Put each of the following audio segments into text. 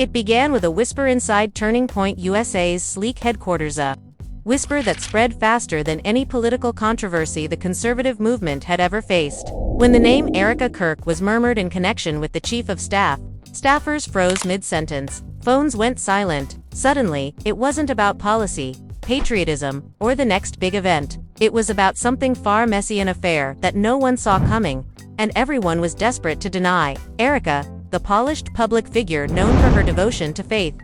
It began with a whisper inside Turning Point USA's sleek headquarters, a whisper that spread faster than any political controversy the conservative movement had ever faced. When the name Erika Kirk was murmured in connection with the chief of staff, staffers froze mid-sentence. Phones went silent. Suddenly, it wasn't about policy, patriotism, or the next big event. It was about something far messy, an affair that no one saw coming, and everyone was desperate to deny. Erika, the polished public figure known for her devotion to faith,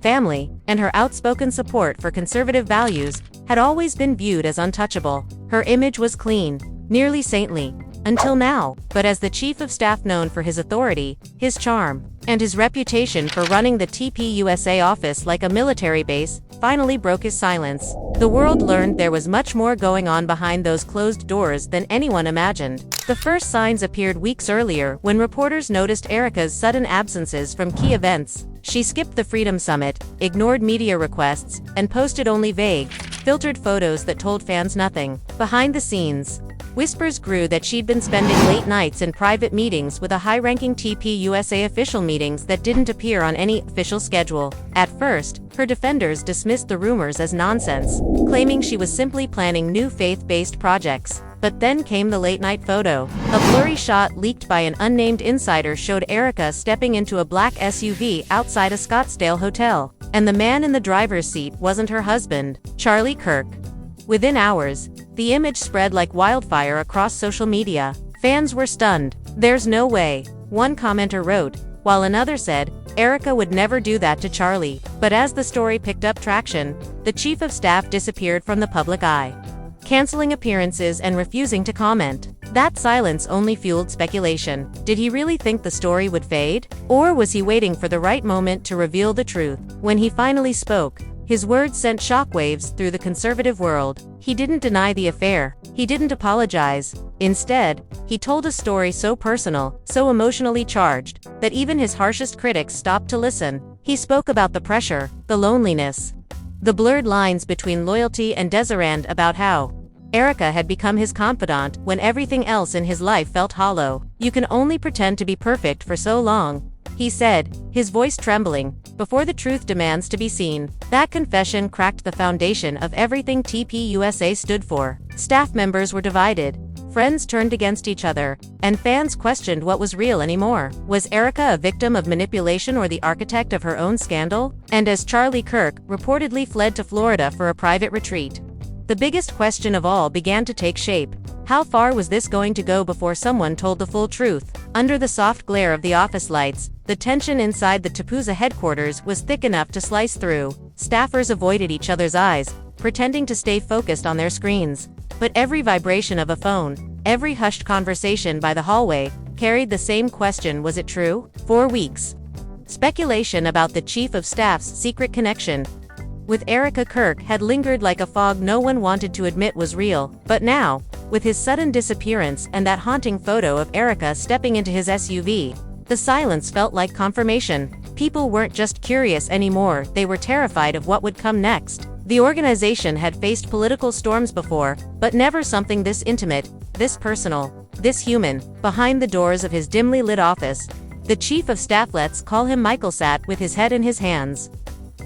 family, and her outspoken support for conservative values, had always been viewed as untouchable. Her image was clean, nearly saintly, until now. But as the chief of staff known for his authority, his charm, and his reputation for running the TPUSA office like a military base, finally broke his silence. The world learned there was much more going on behind those closed doors than anyone imagined. The first signs appeared weeks earlier when reporters noticed Erika's sudden absences from key events. She skipped the Freedom Summit, ignored media requests, and posted only vague, filtered photos that told fans nothing. Behind the scenes, whispers grew that she'd been spending late nights in private meetings with a high-ranking TPUSA official, meetings that didn't appear on any official schedule. At first, her defenders dismissed the rumors as nonsense, claiming she was simply planning new faith-based projects. But then came the late-night photo. A blurry shot leaked by an unnamed insider showed Erika stepping into a black SUV outside a Scottsdale hotel. And the man in the driver's seat wasn't her husband, Charlie Kirk. Within hours, the image spread like wildfire across social media. Fans were stunned. "There's no way," one commenter wrote, while another said, "Erika would never do that to Charlie." But as the story picked up traction, the chief of staff disappeared from the public eye, canceling appearances and refusing to comment. That silence only fueled speculation. Did he really think the story would fade? Or was he waiting for the right moment to reveal the truth? When he finally spoke, his words sent shockwaves through the conservative world. He didn't deny the affair. He didn't apologize. Instead, he told a story so personal, so emotionally charged, that even his harshest critics stopped to listen. He spoke about the pressure, the loneliness, the blurred lines between loyalty and desirand, about how Erika had become his confidant when everything else in his life felt hollow. "You can only pretend to be perfect for so long," he said, his voice trembling, "before the truth demands to be seen." That confession cracked the foundation of everything TPUSA stood for. Staff members were divided, friends turned against each other, and fans questioned what was real anymore. Was Erika a victim of manipulation or the architect of her own scandal? And as Charlie Kirk reportedly fled to Florida for a private retreat, the biggest question of all began to take shape. How far was this going to go before someone told the full truth? Under the soft glare of the office lights, the tension inside the TPUSA headquarters was thick enough to slice through. Staffers avoided each other's eyes, pretending to stay focused on their screens. But every vibration of a phone, every hushed conversation by the hallway, carried the same question: was it true? For weeks, speculation about the chief of staff's secret connection with Erika Kirk had lingered like a fog no one wanted to admit was real. But now, with his sudden disappearance and that haunting photo of Erika stepping into his SUV, the silence felt like confirmation. People weren't just curious anymore, they were terrified of what would come next. The organization had faced political storms before, but never something this intimate, this personal, this human. Behind the doors of his dimly lit office, the chief of staff, let's call him Michael, sat with his head in his hands,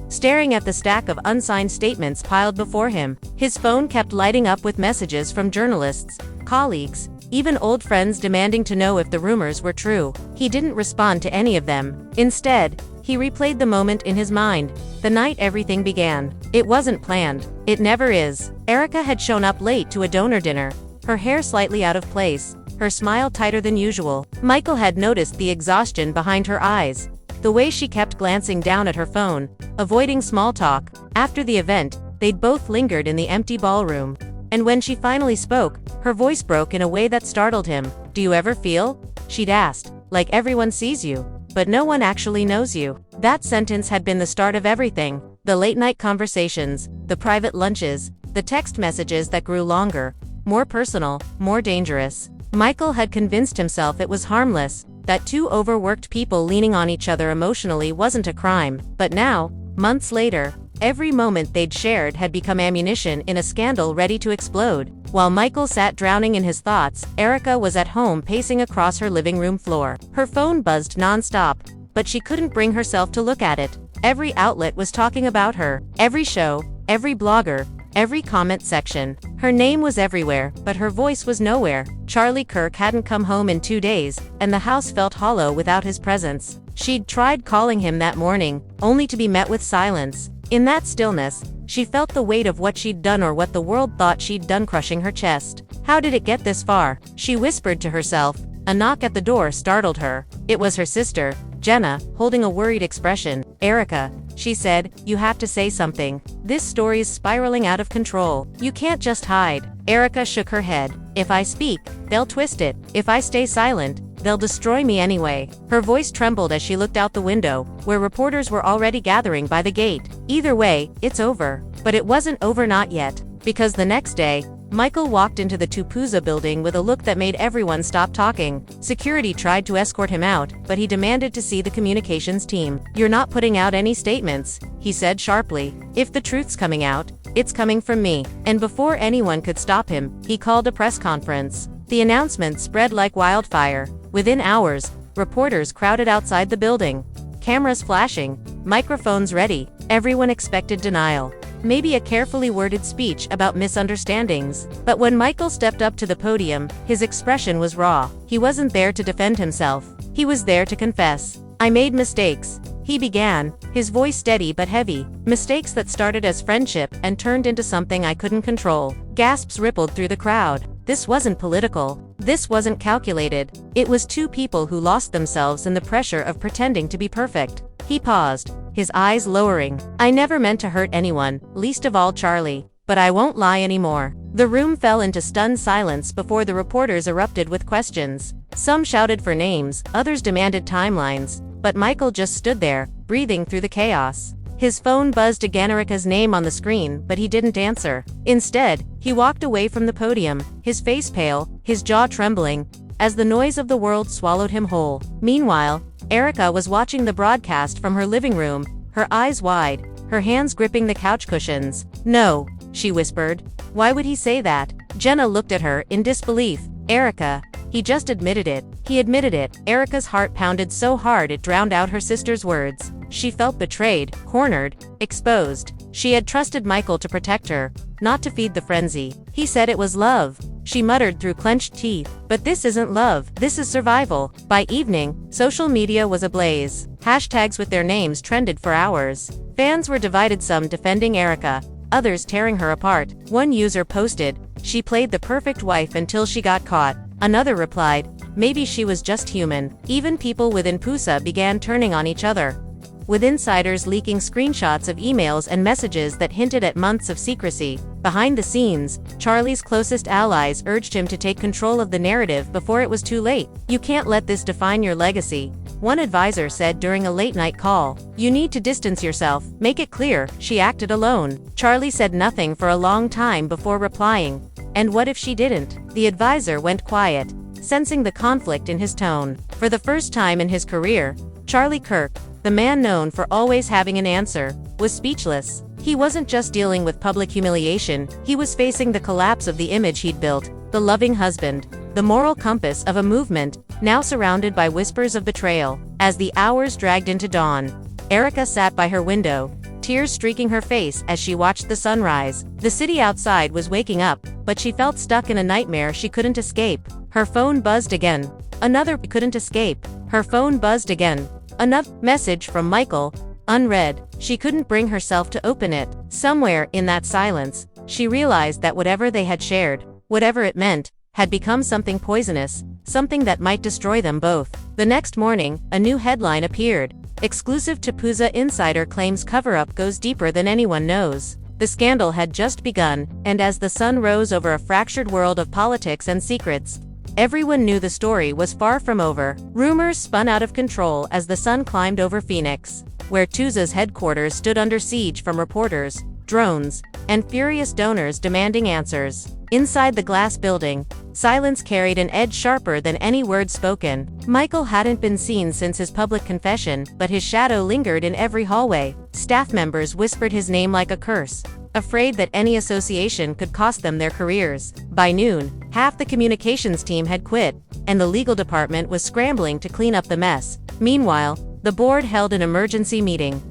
staring at the stack of unsigned statements piled before him. His phone kept lighting up with messages from journalists, colleagues, even old friends demanding to know if the rumors were true. He didn't respond to any of them. Instead, he replayed the moment in his mind, the night everything began. It wasn't planned. It never is. Erika had shown up late to a donor dinner, her hair slightly out of place, her smile tighter than usual. Michael had noticed the exhaustion behind her eyes, the way she kept glancing down at her phone, avoiding small talk. After the event, they'd both lingered in the empty ballroom. And when she finally spoke, her voice broke in a way that startled him. "Do you ever feel," she'd asked, "like everyone sees you, but no one actually knows you?" That sentence had been the start of everything. The late-night conversations, the private lunches, the text messages that grew longer, more personal, more dangerous. Michael had convinced himself it was harmless, that two overworked people leaning on each other emotionally wasn't a crime. But now, months later, every moment they'd shared had become ammunition in a scandal ready to explode. While Michael sat drowning in his thoughts, Erika was at home pacing across her living room floor. Her phone buzzed nonstop, but she couldn't bring herself to look at it. Every outlet was talking about her. Every show, every blogger, every comment section. Her name was everywhere, but her voice was nowhere. Charlie Kirk hadn't come home in 2 days, and the house felt hollow without his presence. She'd tried calling him that morning, only to be met with silence. In that stillness, she felt the weight of what she'd done or what the world thought she'd done crushing her chest. How did it get this far? She whispered to herself. A knock at the door startled her. It was her sister, Jenna, holding a worried expression. "Erika," she said, "you have to say something. This story's spiraling out of control. You can't just hide." Erika shook her head. "If I speak, they'll twist it. If I stay silent, they'll destroy me anyway." Her voice trembled as she looked out the window, where reporters were already gathering by the gate. "Either way, it's over." But it wasn't over, not yet. Because the next day, Michael walked into the TPUSA building with a look that made everyone stop talking. Security tried to escort him out, but he demanded to see the communications team. "You're not putting out any statements," he said sharply. "If the truth's coming out, it's coming from me." And before anyone could stop him, he called a press conference. The announcement spread like wildfire. Within hours, reporters crowded outside the building. Cameras flashing, microphones ready. Everyone expected denial. Maybe a carefully worded speech about misunderstandings. But when Michael stepped up to the podium, his expression was raw. He wasn't there to defend himself. He was there to confess. "I made mistakes," he began, his voice steady but heavy. "Mistakes that started as friendship and turned into something I couldn't control." Gasps rippled through the crowd. This wasn't political. This wasn't calculated. It was two people who lost themselves in the pressure of pretending to be perfect. He paused, his eyes lowering. "I never meant to hurt anyone, least of all Charlie. But I won't lie anymore." The room fell into stunned silence before the reporters erupted with questions. Some shouted for names, others demanded timelines. But Michael just stood there, breathing through the chaos. His phone buzzed again, Erika's name on the screen, but he didn't answer. Instead, he walked away from the podium, his face pale, his jaw trembling, as the noise of the world swallowed him whole. Meanwhile, Erika was watching the broadcast from her living room, her eyes wide, her hands gripping the couch cushions. "No," she whispered. "Why would he say that?" Jenna looked at her in disbelief. "Erika, he just admitted it." He admitted it. Erika's heart pounded so hard it drowned out her sister's words. She felt betrayed, cornered, exposed. She had trusted Michael to protect her, not to feed the frenzy. "He said it was love," she muttered through clenched teeth. "But this isn't love, this is survival." By evening, social media was ablaze. Hashtags with their names trended for hours. Fans were divided, some defending Erika, others tearing her apart. One user posted, "She played the perfect wife until she got caught." Another replied, "Maybe she was just human." Even people within TPUSA began turning on each other, with insiders leaking screenshots of emails and messages that hinted at months of secrecy. Behind the scenes, Charlie's closest allies urged him to take control of the narrative before it was too late. "You can't let this define your legacy," one advisor said during a late-night call. "You need to distance yourself, make it clear she acted alone." Charlie said nothing for a long time before replying, "And what if she didn't?" The advisor went quiet, sensing the conflict in his tone. For the first time in his career, Charlie Kirk, the man known for always having an answer, was speechless. He wasn't just dealing with public humiliation, he was facing the collapse of the image he'd built, the loving husband, the moral compass of a movement, now surrounded by whispers of betrayal. As the hours dragged into dawn, Erika sat by her window, tears streaking her face as she watched the sunrise. The city outside was waking up, but she felt stuck in a nightmare she couldn't escape. Her phone buzzed again. Another couldn't escape. Her phone buzzed again. Another message from Michael, unread. She couldn't bring herself to open it. Somewhere in that silence, she realized that whatever they had shared, whatever it meant, had become something poisonous, something that might destroy them both. The next morning, a new headline appeared. Exclusive TPUSA insider claims cover-up goes deeper than anyone knows. The scandal had just begun, and as the sun rose over a fractured world of politics and secrets, everyone knew the story was far from over. Rumors spun out of control as the sun climbed over Phoenix, where TPUSA's headquarters stood under siege from reporters, drones, and furious donors demanding answers. Inside the glass building, silence carried an edge sharper than any word spoken. Michael hadn't been seen since his public confession, but his shadow lingered in every hallway. Staff members whispered his name like a curse, afraid that any association could cost them their careers. By noon, half the communications team had quit, and the legal department was scrambling to clean up the mess. Meanwhile, the board held an emergency meeting.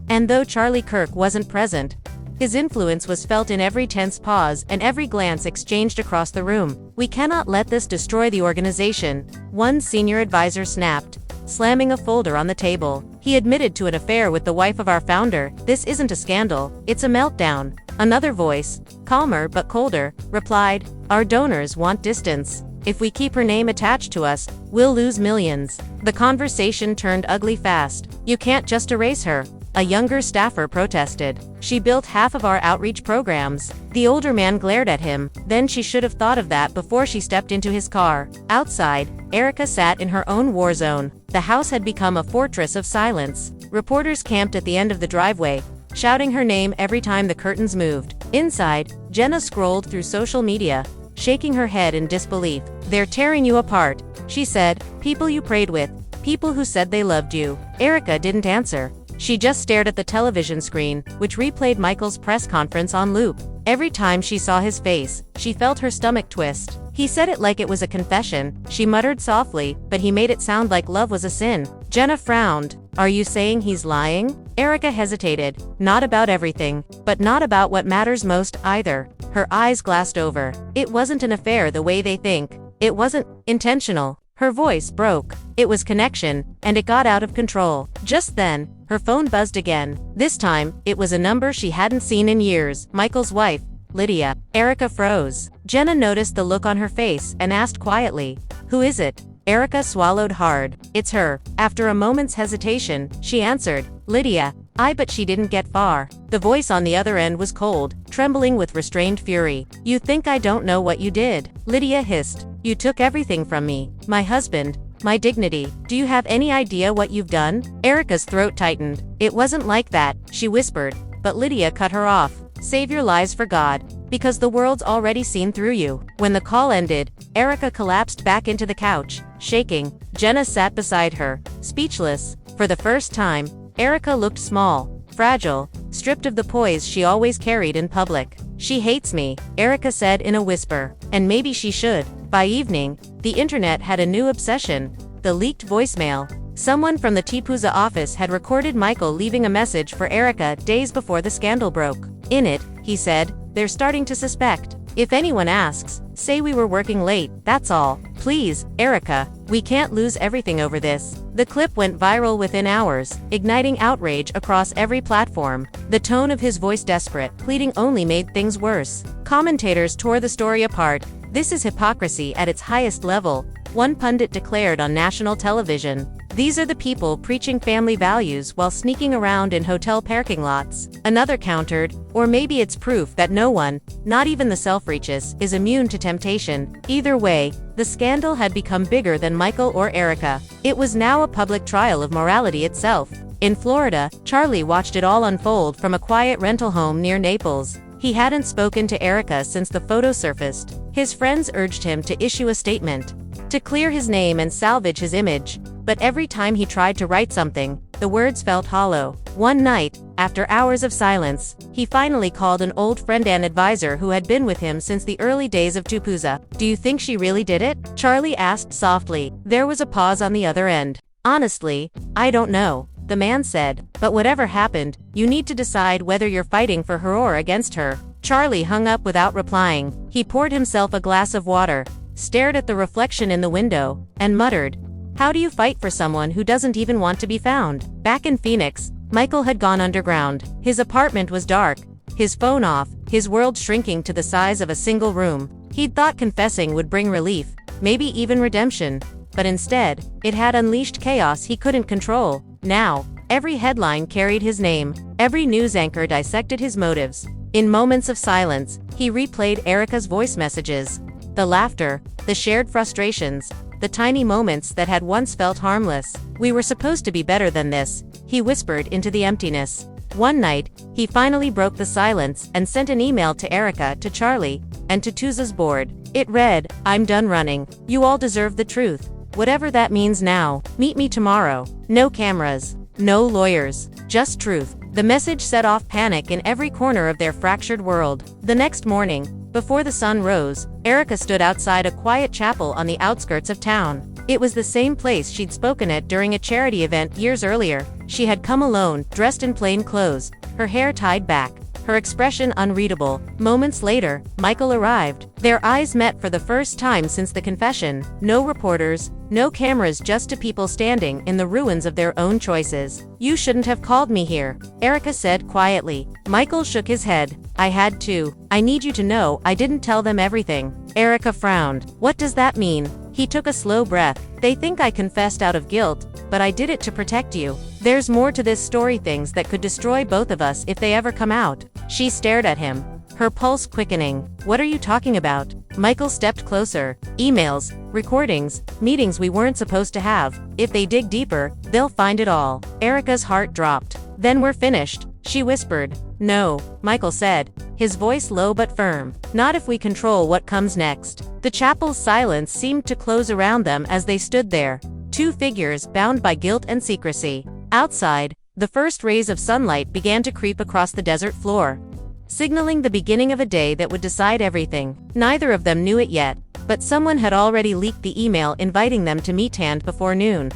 And though Charlie Kirk wasn't present, his influence was felt in every tense pause and every glance exchanged across the room. "We cannot let this destroy the organization," one senior advisor snapped, slamming a folder on the table. "He admitted to an affair with the wife of our founder. This isn't a scandal, it's a meltdown." Another voice, calmer but colder, replied, "Our donors want distance. If we keep her name attached to us, we'll lose millions." The conversation turned ugly fast. "You can't just erase her," a younger staffer protested. "She built half of our outreach programs." The older man glared at him. Then she should have thought of that before she stepped into his car. Outside, Erika sat in her own war zone. The house had become a fortress of silence. Reporters camped at the end of the driveway, shouting her name every time the curtains moved. Inside, Jenna scrolled through social media, shaking her head in disbelief. "They're tearing you apart," she said. "People you prayed with, people who said they loved you." Erika didn't answer. She just stared at the television screen, which replayed Michael's press conference on loop. Every time she saw his face, she felt her stomach twist. "He said it like it was a confession," she muttered softly, "but he made it sound like love was a sin." Jenna frowned. "Are you saying he's lying?" Erika hesitated. "Not about everything, but not about what matters most either." Her eyes glassed over. "It wasn't an affair the way they think. It wasn't intentional." Her voice broke. It was connection, and it got out of control. Just then, her phone buzzed again. This time, it was a number she hadn't seen in years. Michael's wife, Lydia. Erika froze. Jenna noticed the look on her face and asked quietly, "Who is it?" Erika swallowed hard. "It's her." After a moment's hesitation, she answered, "Lydia." But she didn't get far. The voice on the other end was cold, trembling with restrained fury. "You think I don't know what you did?" Lydia hissed. "You took everything from me. My husband, my dignity. Do you have any idea what you've done?" Erika's throat tightened. "It wasn't like that," she whispered, but Lydia cut her off. "Save your lies for God, because the world's already seen through you." When the call ended, Erika collapsed back into the couch, shaking. Jenna sat beside her, speechless. For the first time, Erika looked small, fragile, stripped of the poise she always carried in public. "She hates me," Erika said in a whisper. And maybe she should. By evening, the internet had a new obsession: the leaked voicemail. Someone from the TPUSA office had recorded Michael leaving a message for Erika days before the scandal broke. In it, he said, "They're starting to suspect. If anyone asks, say we were working late, that's all. Please, Erika, we can't lose everything over this." The clip went viral within hours, igniting outrage across every platform. The tone of his voice, desperate, pleading, only made things worse. Commentators tore the story apart. "This is hypocrisy at its highest level," one pundit declared on national television. "These are the people preaching family values while sneaking around in hotel parking lots." Another countered, "Or maybe it's proof that no one, not even the self-righteous, is immune to temptation." Either way, the scandal had become bigger than Michael or Erika. It was now a public trial of morality itself. In Florida, Charlie watched it all unfold from a quiet rental home near Naples. He hadn't spoken to Erika since the photo surfaced. His friends urged him to issue a statement, to clear his name and salvage his image. But every time he tried to write something, the words felt hollow. One night, after hours of silence, he finally called an old friend and advisor who had been with him since the early days of TPUSA. "Do you think she really did it?" Charlie asked softly. There was a pause on the other end. "Honestly, I don't know," the man said. "But whatever happened, you need to decide whether you're fighting for her or against her." Charlie hung up without replying. He poured himself a glass of water, stared at the reflection in the window, and muttered, "How do you fight for someone who doesn't even want to be found?" Back in Phoenix, Michael had gone underground. His apartment was dark, his phone off, his world shrinking to the size of a single room. He'd thought confessing would bring relief, maybe even redemption. But instead, it had unleashed chaos he couldn't control. Now, every headline carried his name. Every news anchor dissected his motives. In moments of silence, he replayed Erika's voice messages. The laughter, the shared frustrations, the tiny moments that had once felt harmless. "We were supposed to be better than this," he whispered into the emptiness. One night, he finally broke the silence and sent an email to Erika, to Charlie, and to TPUSA's board. It read, "I'm done running. You all deserve the truth. Whatever that means now. Meet me tomorrow. No cameras. No lawyers. Just truth." The message set off panic in every corner of their fractured world. The next morning, before the sun rose, Erika stood outside a quiet chapel on the outskirts of town. It was the same place she'd spoken at during a charity event years earlier. She had come alone, dressed in plain clothes, her hair tied back, her expression unreadable. Moments later, Michael arrived. Their eyes met for the first time since the confession. No reporters, no cameras, just two people standing in the ruins of their own choices. "You shouldn't have called me here," Erika said quietly. Michael shook his head. "I had to. I need you to know I didn't tell them everything." Erika frowned. "What does that mean?" He took a slow breath. "They think I confessed out of guilt, but I did it to protect you. There's more to this story, things that could destroy both of us if they ever come out." She stared at him, her pulse quickening. "What are you talking about?" Michael stepped closer. "Emails, recordings, meetings we weren't supposed to have. If they dig deeper, they'll find it all." Erika's heart dropped. "Then we're finished," she whispered. "No," Michael said, his voice low but firm. "Not if we control what comes next." The chapel's silence seemed to close around them as they stood there, two figures bound by guilt and secrecy. Outside, the first rays of sunlight began to creep across the desert floor, signaling the beginning of a day that would decide everything. Neither of them knew it yet, but someone had already leaked the email inviting them to meet before noon.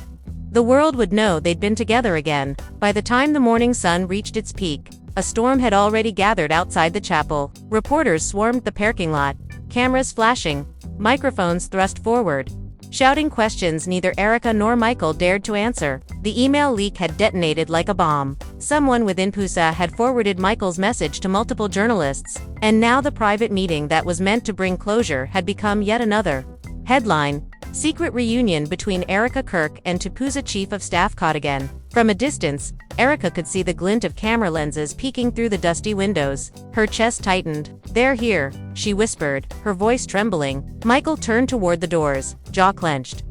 The world would know they'd been together again. By the time the morning sun reached its peak, a storm had already gathered outside the chapel. Reporters swarmed the parking lot, cameras flashing, microphones thrust forward, shouting questions neither Erika nor Michael dared to answer. The email leak had detonated like a bomb. Someone within TPUSA had forwarded Michael's message to multiple journalists, and now the private meeting that was meant to bring closure had become yet another headline. Secret reunion between Erika Kirk and TPUSA Chief of Staff caught again. From a distance, Erika could see the glint of camera lenses peeking through the dusty windows. Her chest tightened. "They're here," she whispered, her voice trembling. Michael turned toward the doors, jaw clenched.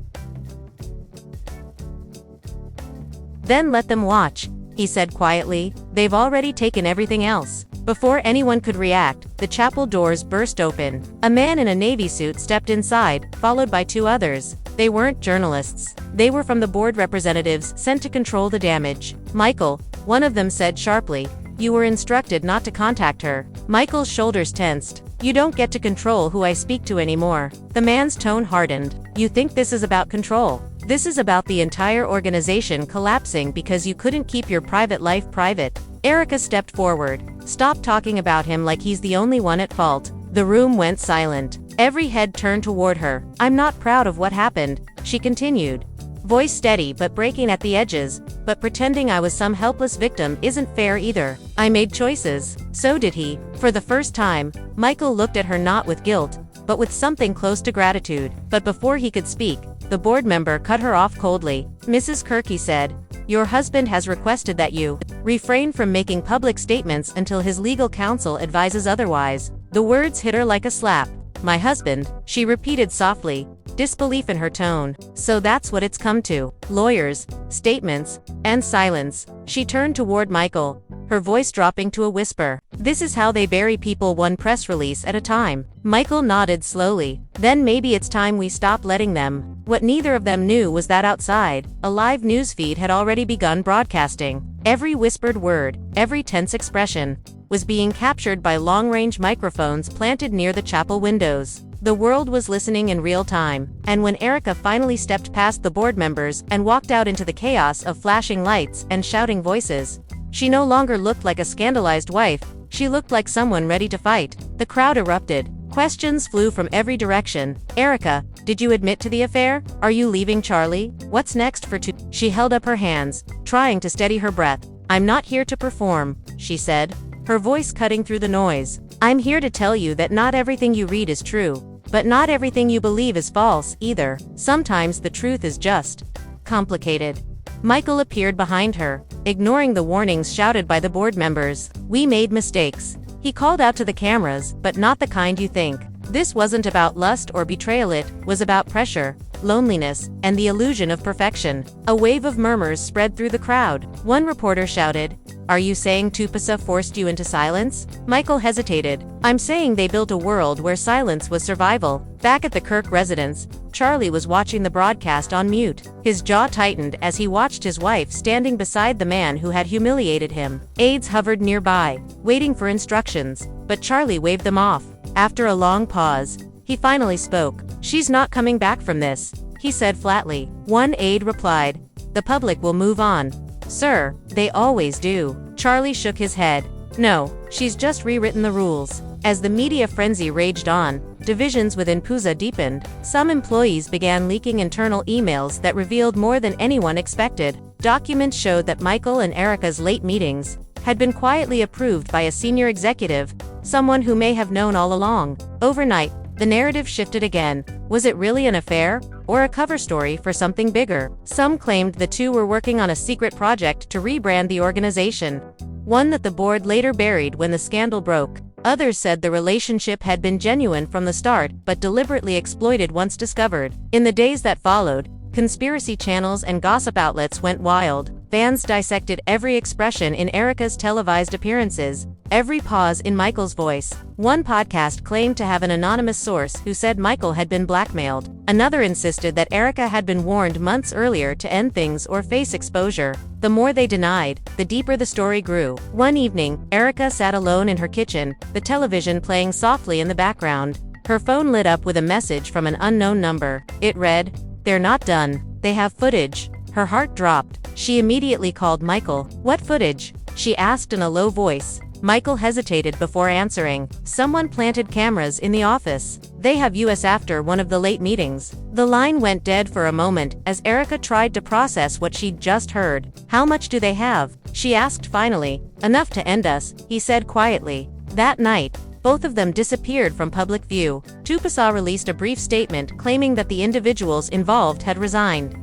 "Then let them watch," he said quietly. "They've already taken everything else." Before anyone could react, the chapel doors burst open. A man in a navy suit stepped inside, followed by two others. They weren't journalists. They were from the board representatives sent to control the damage. "Michael," one of them said sharply, "you were instructed not to contact her." Michael's shoulders tensed. "You don't get to control who I speak to anymore." The man's tone hardened. "You think this is about control? This is about the entire organization collapsing because you couldn't keep your private life private." Erika stepped forward. "Stop talking about him like he's the only one at fault." The room went silent. Every head turned toward her. "I'm not proud of what happened," she continued, voice steady but breaking at the edges, "but pretending I was some helpless victim isn't fair either. I made choices." So did he. For the first time, Michael looked at her not with guilt, but with something close to gratitude. But before he could speak, the board member cut her off coldly. "Mrs. Kirk," he said, "your husband has requested that you refrain from making public statements until his legal counsel advises otherwise." The words hit her like a slap. "My husband," she repeated softly, disbelief in her tone. "So that's what it's come to. Lawyers, statements, and silence." She turned toward Michael, her voice dropping to a whisper. "This is how they bury people, one press release at a time." Michael nodded slowly. "Then maybe it's time we stop letting them." What neither of them knew was that outside, a live newsfeed had already begun broadcasting. Every whispered word, every tense expression, was being captured by long-range microphones planted near the chapel windows. The world was listening in real time, and when Erika finally stepped past the board members and walked out into the chaos of flashing lights and shouting voices, she no longer looked like a scandalized wife, she looked like someone ready to fight. The crowd erupted. Questions flew from every direction. "Erika, did you admit to the affair? Are you leaving Charlie? What's next for She held up her hands, trying to steady her breath. "I'm not here to perform," she said, her voice cutting through the noise. "I'm here to tell you that not everything you read is true, but not everything you believe is false, either. Sometimes the truth is just complicated." Michael appeared behind her, ignoring the warnings shouted by the board members. "We made mistakes," he called out to the cameras, "but not the kind you think. This wasn't about lust or betrayal, it was about pressure, loneliness, and the illusion of perfection." A wave of murmurs spread through the crowd. One reporter shouted, "Are you saying TPUSA forced you into silence?" Michael hesitated. "I'm saying they built a world where silence was survival." Back at the Kirk residence, Charlie was watching the broadcast on mute. His jaw tightened as he watched his wife standing beside the man who had humiliated him. Aides hovered nearby, waiting for instructions, but Charlie waved them off. After a long pause, he finally spoke. "She's not coming back from this," he he said flatly. One aide replied, "The public will move on." "Sir, they always do." Charlie shook his head. "No, she's just rewritten the rules." As the media frenzy raged on, divisions within TPUSA deepened. Some employees began leaking internal emails that revealed more than anyone expected. Documents showed that Michael and Erika's late meetings had been quietly approved by a senior executive, someone who may have known all along. Overnight, the narrative shifted again. Was it really an affair, or a cover story for something bigger? Some claimed the two were working on a secret project to rebrand the organization, one that the board later buried when the scandal broke. Others said the relationship had been genuine from the start, but deliberately exploited once discovered. In the days that followed, conspiracy channels and gossip outlets went wild. Vance dissected every expression in Erika's televised appearances, every pause in Michael's voice. One podcast claimed to have an anonymous source who said Michael had been blackmailed. Another insisted that Erika had been warned months earlier to end things or face exposure. The more they denied, the deeper the story grew. One evening, Erika sat alone in her kitchen, the television playing softly in the background. Her phone lit up with a message from an unknown number. It read, "They're not done. They have footage." Her heart dropped. She immediately called Michael. "What footage?" she asked in a low voice. Michael hesitated before answering. "Someone planted cameras in the office. They have us after one of the late meetings." The line went dead for a moment as Erika tried to process what she'd just heard. "How much do they have?" she asked finally. "Enough to end us," he said quietly. That night, both of them disappeared from public view. TPUSA released a brief statement claiming that the individuals involved had resigned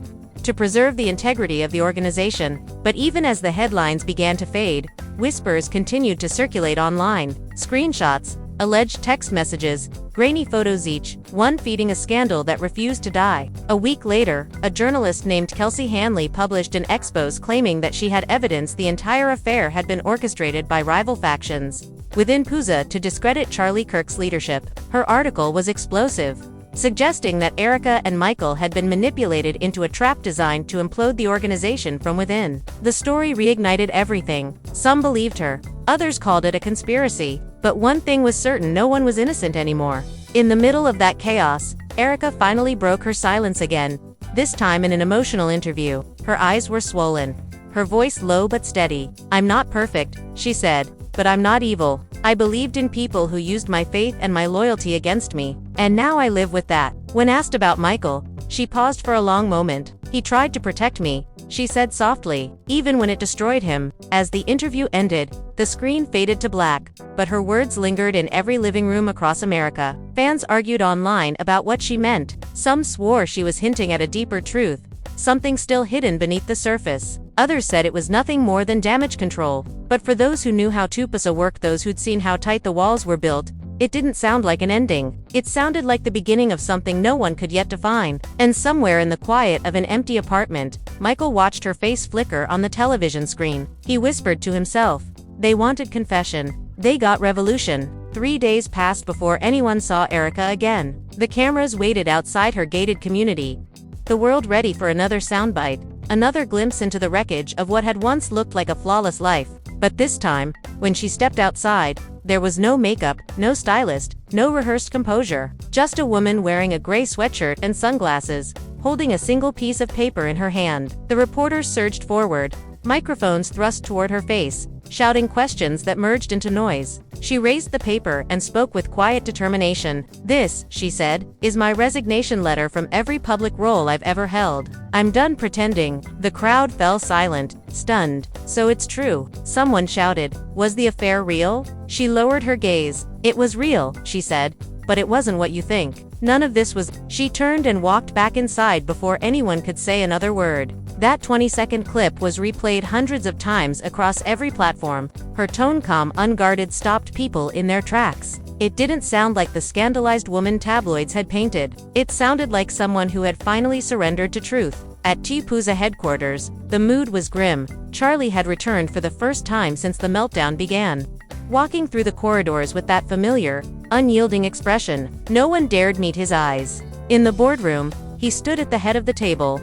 to preserve the integrity of the organization. But even as the headlines began to fade, whispers continued to circulate online. Screenshots, alleged text messages, grainy photos, each one feeding a scandal that refused to die. A week later, a journalist named Kelsey Hanley published an expose claiming that she had evidence the entire affair had been orchestrated by rival factions within TPUSA to discredit Charlie Kirk's leadership. Her article was explosive, suggesting that Erika and Michael had been manipulated into a trap designed to implode the organization from within. The story reignited everything. Some believed her, others called it a conspiracy. But one thing was certain: no one was innocent anymore. In the middle of that chaos, Erika finally broke her silence again, this time in an emotional interview. Her eyes were swollen, her voice low but steady. "I'm not perfect," she said, "but I'm not evil. I believed in people who used my faith and my loyalty against me, and now I live with that." When asked about Michael, she paused for a long moment. "He tried to protect me," she said softly, "even when it destroyed him." As the interview ended, the screen faded to black, but her words lingered in every living room across America. Fans argued online about what she meant. Some swore she was hinting at a deeper truth, something still hidden beneath the surface. Others said it was nothing more than damage control. But for those who knew how TPUSA worked, those who'd seen how tight the walls were built, it didn't sound like an ending. It sounded like the beginning of something no one could yet define. And somewhere in the quiet of an empty apartment, Michael watched her face flicker on the television screen. He whispered to himself, "They wanted confession. They got revolution." 3 days passed before anyone saw Erika again. The cameras waited outside her gated community, the world ready for another soundbite, another glimpse into the wreckage of what had once looked like a flawless life. But this time, when she stepped outside, there was no makeup, no stylist, no rehearsed composure. Just a woman wearing a gray sweatshirt and sunglasses, holding a single piece of paper in her hand. The reporters surged forward, microphones thrust toward her face, shouting questions that merged into noise. She raised the paper and spoke with quiet determination. "This," she said, "is my resignation letter from every public role I've ever held. I'm done pretending." The crowd fell silent, stunned. "So it's true," someone shouted. "Was the affair real?" She lowered her gaze. "It was real," she said, "but it wasn't what you think. None of this was." She turned and walked back inside before anyone could say another word. That 20-second clip was replayed hundreds of times across every platform. Her tone, calm, unguarded, stopped people in their tracks. It didn't sound like the scandalized woman tabloids had painted. It sounded like someone who had finally surrendered to truth. At TPUSA headquarters, the mood was grim. Charlie had returned for the first time since the meltdown began, walking through the corridors with that familiar, unyielding expression. No one dared meet his eyes. In the boardroom, he stood at the head of the table,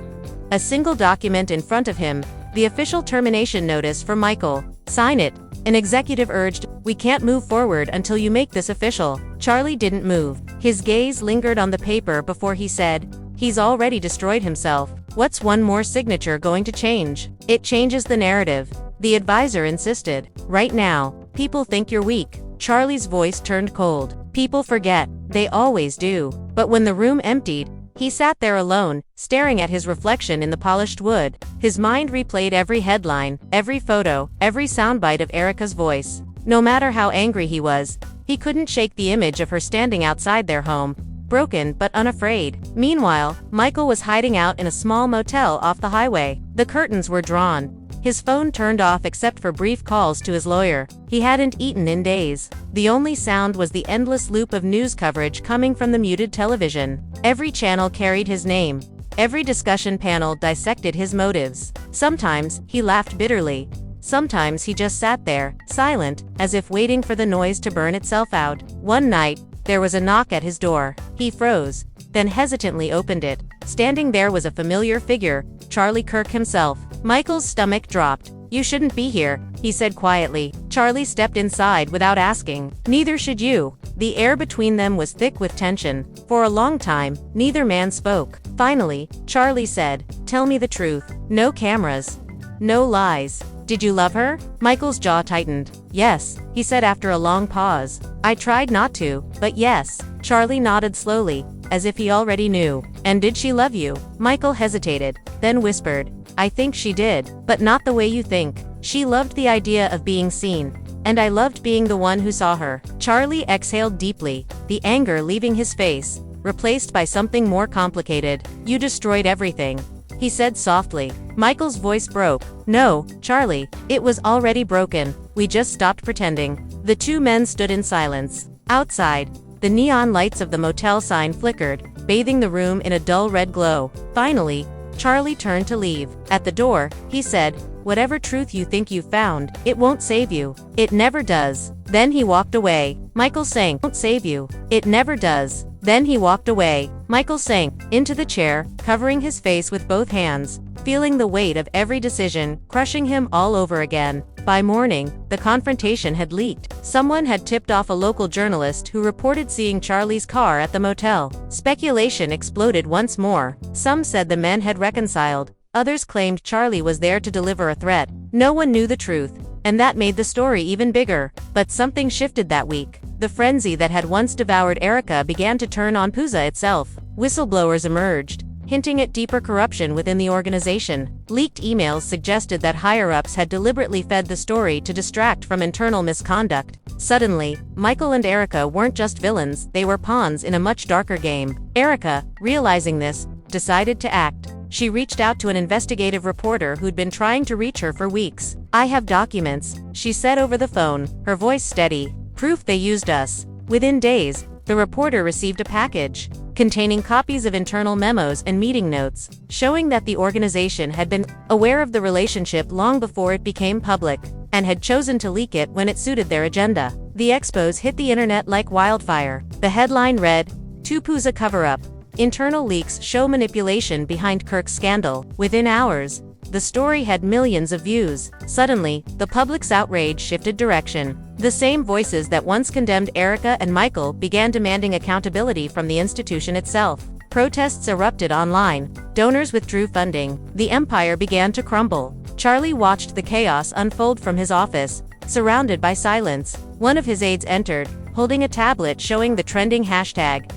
a single document in front of him, the official termination notice for Michael. "Sign it," an executive urged. "We can't move forward until you make this official." Charlie didn't move. His gaze lingered on the paper before he said, He's already destroyed himself. What's one more signature going to change? It changes the narrative. The advisor insisted. Right now, people think you're weak. Charlie's voice turned cold. People forget. They always do. But when the room emptied, he sat there alone, staring at his reflection in the polished wood. His mind replayed every headline, every photo, every soundbite of Erika's voice. No matter how angry he was, he couldn't shake the image of her standing outside their home, broken but unafraid. Meanwhile, Michael was hiding out in a small motel off the highway. The curtains were drawn. His phone turned off except for brief calls to his lawyer. He hadn't eaten in days. The only sound was the endless loop of news coverage coming from the muted television. Every channel carried his name. Every discussion panel dissected his motives. Sometimes, he laughed bitterly. Sometimes he just sat there, silent, as if waiting for the noise to burn itself out. One night, there was a knock at his door. He froze, then hesitantly opened it. Standing there was a familiar figure, Charlie Kirk himself. Michael's stomach dropped. "You shouldn't be here," he said quietly. Charlie stepped inside without asking. "Neither should you." The air between them was thick with tension. For a long time, neither man spoke. Finally, Charlie said, "Tell me the truth. No cameras. No lies. Did you love her?" Michael's jaw tightened. "Yes," he said after a long pause. "I tried not to, but yes." Charlie nodded slowly, as if he already knew. "And did she love you?" Michael hesitated, then whispered, "I think she did, but not the way you think. She loved the idea of being seen. And I loved being the one who saw her." Charlie exhaled deeply, the anger leaving his face, replaced by something more complicated. "You destroyed everything," he said softly. Michael's voice broke. "No, Charlie, it was already broken. We just stopped pretending." The two men stood in silence. Outside, the neon lights of the motel sign flickered, bathing the room in a dull red glow. Finally, Charlie turned to leave. At the door, he said, "Whatever truth you think you've found, it won't save you. It never does." Then he walked away. Michael sank. "Won't save you. It never does." Then he walked away. Michael sank into the chair, covering his face with both hands, feeling the weight of every decision crushing him all over again. By morning, the confrontation had leaked. Someone had tipped off a local journalist who reported seeing Charlie's car at the motel. Speculation exploded once more. Some said the men had reconciled. Others claimed Charlie was there to deliver a threat. No one knew the truth, and that made the story even bigger. But something shifted that week. The frenzy that had once devoured Erika began to turn on TPUSA itself. Whistleblowers emerged, hinting at deeper corruption within the organization. Leaked emails suggested that higher-ups had deliberately fed the story to distract from internal misconduct. Suddenly, Michael and Erika weren't just villains, they were pawns in a much darker game. Erika, realizing this, decided to act. She reached out to an investigative reporter who'd been trying to reach her for weeks. "I have documents," she said over the phone, her voice steady. "Proof they used us." Within days, the reporter received a package containing copies of internal memos and meeting notes, showing that the organization had been aware of the relationship long before it became public, and had chosen to leak it when it suited their agenda. The expos hit the internet like wildfire. The headline read, "TPUSA cover-up. Internal leaks show manipulation behind Kirk's scandal." Within hours, the story had millions of views. Suddenly, the public's outrage shifted direction. The same voices that once condemned Erika and Michael began demanding accountability from the institution itself. Protests erupted online. Donors withdrew funding. The empire began to crumble. Charlie watched the chaos unfold from his office, surrounded by silence. One of his aides entered, holding a tablet showing the trending hashtag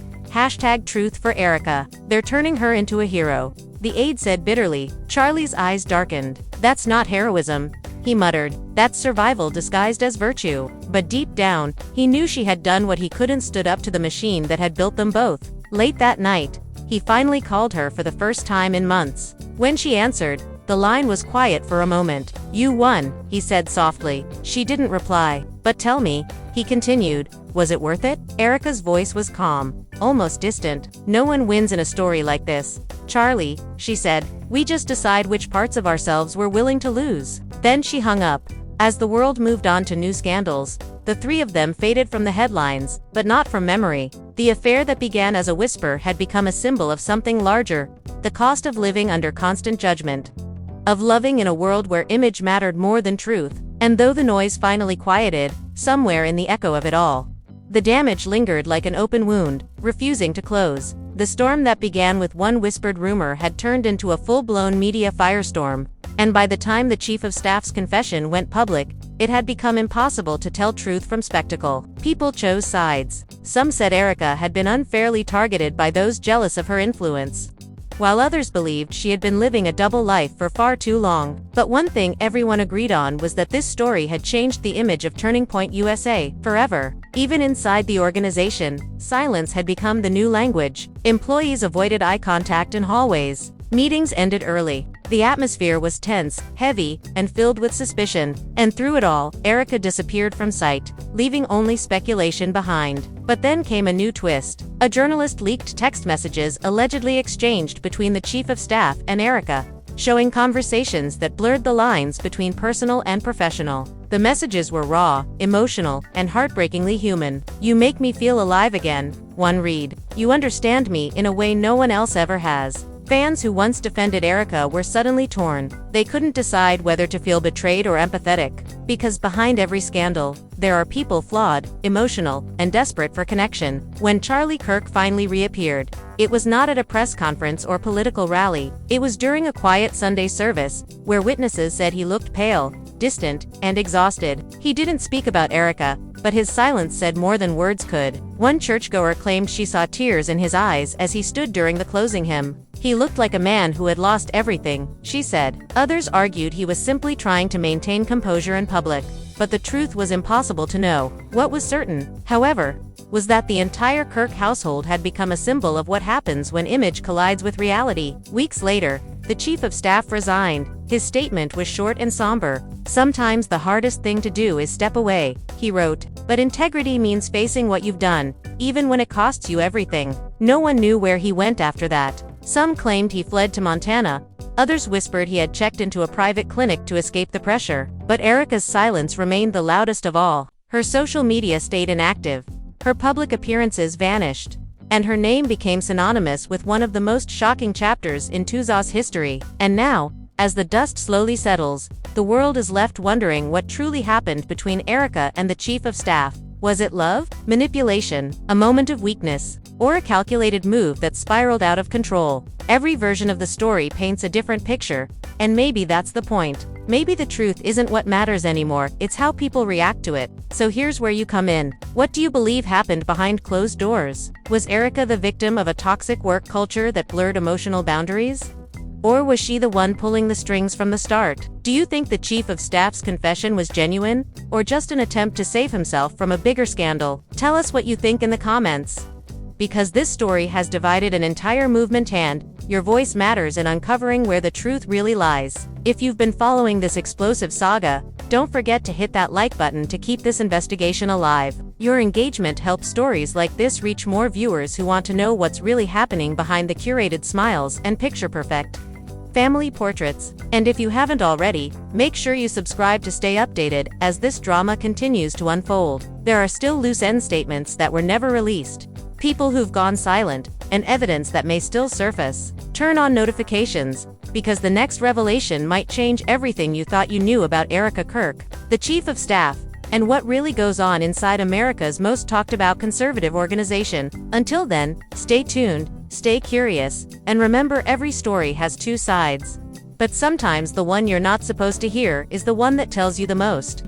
#Truth for Erika. "They're turning her into a hero," the aide said bitterly. Charlie's eyes darkened. "That's not heroism," he muttered. "That's survival disguised as virtue." But deep down, he knew she had done what he couldn't, stood up to the machine that had built them both. Late that night, he finally called her for the first time in months. When she answered, the line was quiet for a moment. "You won," he said softly. She didn't reply. "But tell me," he continued, "was it worth it?" Erika's voice was calm, almost distant. "No one wins in a story like this, Charlie," she said. "We just decide which parts of ourselves we're willing to lose." Then she hung up. As the world moved on to new scandals, the three of them faded from the headlines, but not from memory. The affair that began as a whisper had become a symbol of something larger: the cost of living under constant judgment, of loving in a world where image mattered more than truth. And though the noise finally quieted, somewhere in the echo of it all, the damage lingered like an open wound, refusing to close. The storm that began with one whispered rumor had turned into a full-blown media firestorm, and by the time the Chief of Staff's confession went public, it had become impossible to tell truth from spectacle. People chose sides. Some said Erika had been unfairly targeted by those jealous of her influence, while others believed she had been living a double life for far too long. But one thing everyone agreed on was that this story had changed the image of Turning Point USA forever. Even inside the organization, silence had become the new language. Employees avoided eye contact in hallways. Meetings ended early. The atmosphere was tense, heavy, and filled with suspicion. And through it all, Erika disappeared from sight, leaving only speculation behind. But then came a new twist. A journalist leaked text messages allegedly exchanged between the Chief of Staff and Erika, showing conversations that blurred the lines between personal and professional. The messages were raw, emotional, and heartbreakingly human. "You make me feel alive again," one read. "You understand me in a way no one else ever has." Fans who once defended Erika were suddenly torn. They couldn't decide whether to feel betrayed or empathetic, because behind every scandal, there are people flawed, emotional, and desperate for connection. When Charlie Kirk finally reappeared, it was not at a press conference or political rally. It was during a quiet Sunday service, where witnesses said he looked pale, distant, and exhausted. He didn't speak about Erika, but his silence said more than words could. One churchgoer claimed she saw tears in his eyes as he stood during the closing hymn. "He looked like a man who had lost everything," she said. Others argued he was simply trying to maintain composure in public, but the truth was impossible to know. What was certain, however, was that the entire Kirk household had become a symbol of what happens when image collides with reality. Weeks later, the Chief of Staff resigned. His statement was short and somber. "Sometimes the hardest thing to do is step away," he wrote. "But integrity means facing what you've done, even when it costs you everything." No one knew where he went after that. Some claimed he fled to Montana. Others whispered he had checked into a private clinic to escape the pressure. But Erika's silence remained the loudest of all. Her social media stayed inactive. Her public appearances vanished, and her name became synonymous with one of the most shocking chapters in TPUSA's history. And now, as the dust slowly settles, the world is left wondering what truly happened between Erika and the Chief of Staff. Was it love, manipulation, a moment of weakness, or a calculated move that spiraled out of control? Every version of the story paints a different picture, and maybe that's the point. Maybe the truth isn't what matters anymore, it's how people react to it. So here's where you come in. What do you believe happened behind closed doors? Was Erika the victim of a toxic work culture that blurred emotional boundaries? Or was she the one pulling the strings from the start? Do you think the Chief of Staff's confession was genuine, or just an attempt to save himself from a bigger scandal? Tell us what you think in the comments. Because this story has divided an entire movement, and your voice matters in uncovering where the truth really lies. If you've been following this explosive saga, don't forget to hit that like button to keep this investigation alive. Your engagement helps stories like this reach more viewers who want to know what's really happening behind the curated smiles and picture-perfect family portraits. And if you haven't already, make sure you subscribe to stay updated as this drama continues to unfold. There are still loose end statements that were never released, people who've gone silent, and evidence that may still surface. Turn on notifications, because the next revelation might change everything you thought you knew about Erika Kirk, the Chief of Staff, and what really goes on inside America's most talked about conservative organization. Until then, stay tuned, stay curious, and remember, every story has two sides. But sometimes the one you're not supposed to hear is the one that tells you the most.